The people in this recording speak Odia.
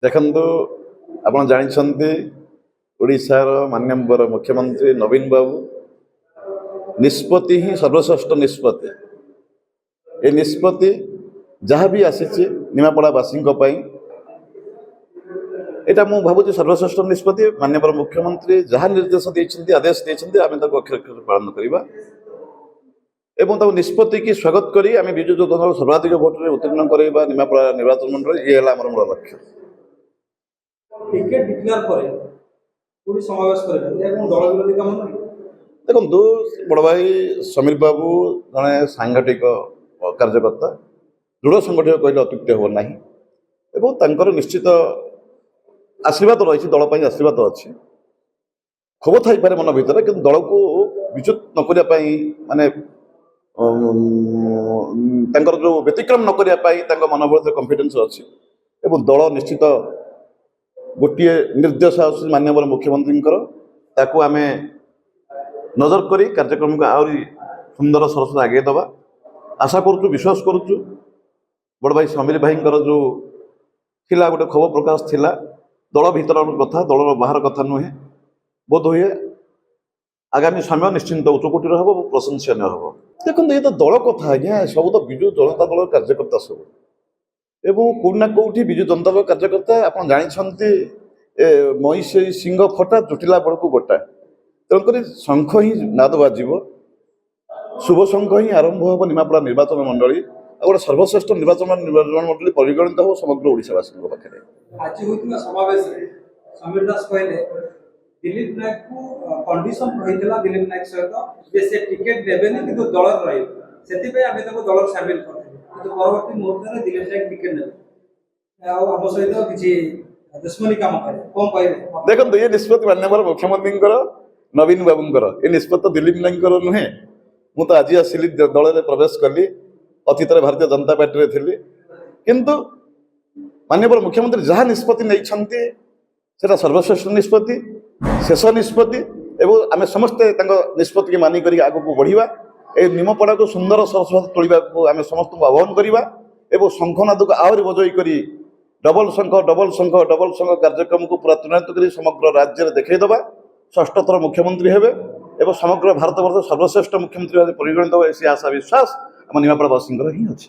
ଦେଖନ୍ତୁ ଆପଣ ଜାଣିଛନ୍ତି ଓଡ଼ିଶାର ମାନ୍ୟବର ମୁଖ୍ୟମନ୍ତ୍ରୀ ନବୀନ ବାବୁ ନିଷ୍ପତ୍ତି ହିଁ ସର୍ବଶ୍ରେଷ୍ଠ ନିଷ୍ପତ୍ତି। ଏ ନିଷ୍ପତ୍ତି ଯାହା ବି ଆସିଛି ନିମାପଡ଼ାବାସୀଙ୍କ ପାଇଁ এটা ମୁଁ ଭାବୁଛି ସର୍ବଶ୍ରେଷ୍ଠ ନିଷ୍ପତ୍ତି। ମାନ୍ୟବର ମୁଖ୍ୟମନ୍ତ୍ରୀ ଯାହା ନିର୍ଦ୍ଦେଶ ଦେଇଛନ୍ତି ଆଦେଶ ଦେଇଛନ୍ତି ଆମେ ତାକୁ ଅକ୍ଷର ଅକ୍ଷର ପାଳନ କରିବା ଏବଂ ତାକୁ ନିଷ୍ପତ୍ତିକି ସ୍ୱାଗତ କରି ଆମେ ବିଜୁ ଜନତାକୁ ସର୍ବାଧିକ ଭୋଟରେ ଉତ୍ତୀର୍ଣ୍ଣ କରାଇବା ନିମାପଡ଼ା ନିର୍ବାଚନ ମଣ୍ଡଳୀ। ଇଏ ହେଲା ଆମର ମୂଳ ଲକ୍ଷ୍ୟ। ଟିକେଟ ଡିକ୍ଲେୟାର ପରେ ପୁଣି ସମାବେଶ କରିବେ ଏବଂ ଦଳ ବିରୋଧୀ କାମ ନୁହେଁ। ଦେଖନ୍ତୁ ବଡ଼ ଭାଇ ସମୀର ବାବୁ ଜଣେ ସାଂଗଠିକ କାର୍ଯ୍ୟକର୍ତ୍ତା, ଦୃଢ଼ ସଂଗଠିତ କହିଲେ ଅତ୍ୟୁକ୍ତି ହେବ ନାହିଁ ଏବଂ ତାଙ୍କର ନିଶ୍ଚିତ ଆଶୀର୍ବାଦ ରହିଛି, ଦଳ ପାଇଁ ଆଶୀର୍ବାଦ ଅଛି। ক্ষোভ ଥାଇପାରେ ମନ ଭିତରେ, କିନ୍ତୁ ଦଳକୁ ବିଚ୍ୟୁତ ନ କରିବା ପାଇଁ ମାନେ ତାଙ୍କର ଯେଉଁ ବ୍ୟତିକ୍ରମ ନ କରିବା ପାଇଁ ତାଙ୍କ ମନ ଭିତରେ କନଫିଡେନ୍ସ ଅଛି ଏବଂ ଦଳ ନିଶ୍ଚିତ ଗୋଟିଏ ନିର୍ଦ୍ଦେଶ ଆସୁଛି ମାନ୍ୟବର ମୁଖ୍ୟମନ୍ତ୍ରୀଙ୍କର, ତାକୁ ଆମେ ନଜର କରି କାର୍ଯ୍ୟକ୍ରମକୁ ଆହୁରି ସୁନ୍ଦର ସରସରେ ଆଗେଇ ଦେବା। ଆଶା କରୁଛୁ, ବିଶ୍ୱାସ କରୁଛୁ ବଡ଼ ଭାଇ ସମୀର ଭାଇଙ୍କର ଯେଉଁ ଥିଲା ଗୋଟେ ক্ষোভ ପ୍ରକାଶ ଥିଲା, ଦଳ ଭିତରର କଥା, ଦଳର ବାହାର କଥା ନୁହେଁ। ବୋଧ ହୁଏ ଆଗାମୀ ସମୟ ନିଶ୍ଚିନ୍ତ ଉଚ୍ଚକୋଟୀର ହେବ ଏବଂ ପ୍ରଶଂସନୀୟ ହେବ। ଦେଖନ୍ତୁ ଏ ତ ଦଳ କଥା ଆଜ୍ଞା, ସବୁ ତ ବିଜୁ ଜନତା ଦଳର କାର୍ଯ୍ୟକର୍ତ୍ତା ସବୁ ଏବଂ କେଉଁଠି ନା କେଉଁଠି ବିଜୁ ଜନତା ଦଳ କାର୍ଯ୍ୟକର୍ତ୍ତା। ଆପଣ ଜାଣିଛନ୍ତି ମଇଁଷି ସିଂହ ଫଟା ଜୁଟିଲା ବେଳକୁ ଗୋଟା, ତେଣୁକରି ଶଙ୍ଖ ହିଁ ନାଦ ବାଜିବ, ଶୁଭ ଶଙ୍ଖ ହିଁ ଆରମ୍ଭ ହେବ ନିମାପଡ଼ା ନିର୍ବାଚନ ମଣ୍ଡଳୀ ଆଉ ଗୋଟେ ସର୍ବଶ୍ରେଷ୍ଠ ନିର୍ବାଚନ ମଣ୍ଡଳୀ ପରିଗଣିତ ହେବ ସମଗ୍ର ଓଡ଼ିଶାବାସୀଙ୍କ ପାଖରେ। ଆଜି ହୋଇଥିବା ସମାବେଶରେ ସମୀର ଦାସ କହିଲେ ଦିଲ୍ଲୀପ ନାୟକକୁ କଣ୍ଡିସନ ରହିଥିଲା ଦିଲ୍ଲୀପ ନାୟକ ସହିତ ଯେ ସେ ଟିକେଟ ଦେବେନି କିନ୍ତୁ ଦଳରେ ରହିବେ, ସେଥିପାଇଁ ଆମେ ତାକୁ ଦଳରେ ସାମିଲ କରିଥିଲୁ, କିନ୍ତୁ ପରବର୍ତ୍ତୀ ମୁହୂର୍ତ୍ତରେ ଦିଲ୍ଲୀପ ନାୟକ ଟିକେଟ ନେବେ ଆଉ ଆମ ସହିତ କିଛି ଦୁଶ୍ମନୀ କାମ କରିବେ, କଣ କହିବେ? ଦେଖନ୍ତୁ ଏ ନିଷ୍ପତ୍ତି ମାନ୍ୟବର ମୁଖ୍ୟମନ୍ତ୍ରୀଙ୍କର, ନବୀନ ବାବୁଙ୍କର, ଏ ନିଷ୍ପତ୍ତି ଦିଲ୍ଲୀପ ନାୟକଙ୍କର ନୁହେଁ। ମୁଁ ତ ଆଜି ଆସିଲି, ଦଳରେ ପ୍ରବେଶ କଲି, ଅତୀତରେ ଭାରତୀୟ ଜନତା ପାର୍ଟିରେ ଥିଲି, କିନ୍ତୁ ମାନ୍ୟବର ମୁଖ୍ୟମନ୍ତ୍ରୀ ଯାହା ନିଷ୍ପତ୍ତି ନେଇଛନ୍ତି ସେଟା ସର୍ବଶ୍ରେଷ୍ଠ ନିଷ୍ପତ୍ତି, ଶେଷ ନିଷ୍ପତ୍ତି ଏବଂ ଆମେ ସମସ୍ତେ ତାଙ୍କ ନିଷ୍ପତ୍ତିକି ମାନିକରି ଆଗକୁ ବଢ଼ିବା। ଏ ନିମପଡ଼ାକୁ ସୁନ୍ଦର ସରସ ତୋଳିବାକୁ ଆମେ ସମସ୍ତଙ୍କୁ ଆହ୍ୱାନ କରିବା ଏବଂ ଶଙ୍ଖନାଦକୁ ଆହୁରି ବଜେଇ କରି ଡବଲ ଶଙ୍ଖ କାର୍ଯ୍ୟକ୍ରମକୁ ପୁରା ତ୍ୱରାନ୍ୱିତ କରି ସମଗ୍ର ରାଜ୍ୟରେ ଦେଖାଇଦେବା। ଷଷ୍ଠ ଥର ମୁଖ୍ୟମନ୍ତ୍ରୀ ହେବେ ଏବଂ ସମଗ୍ର ଭାରତବର୍ଷ ସର୍ବଶ୍ରେଷ୍ଠ ମୁଖ୍ୟମନ୍ତ୍ରୀ ଭାବେ ପରିଗଣିତ ହେବ, ସେ ଆଶା ବିଶ୍ୱାସ ଆମ ନିମାପଡ଼ାବାସୀଙ୍କର ହିଁ ଅଛି।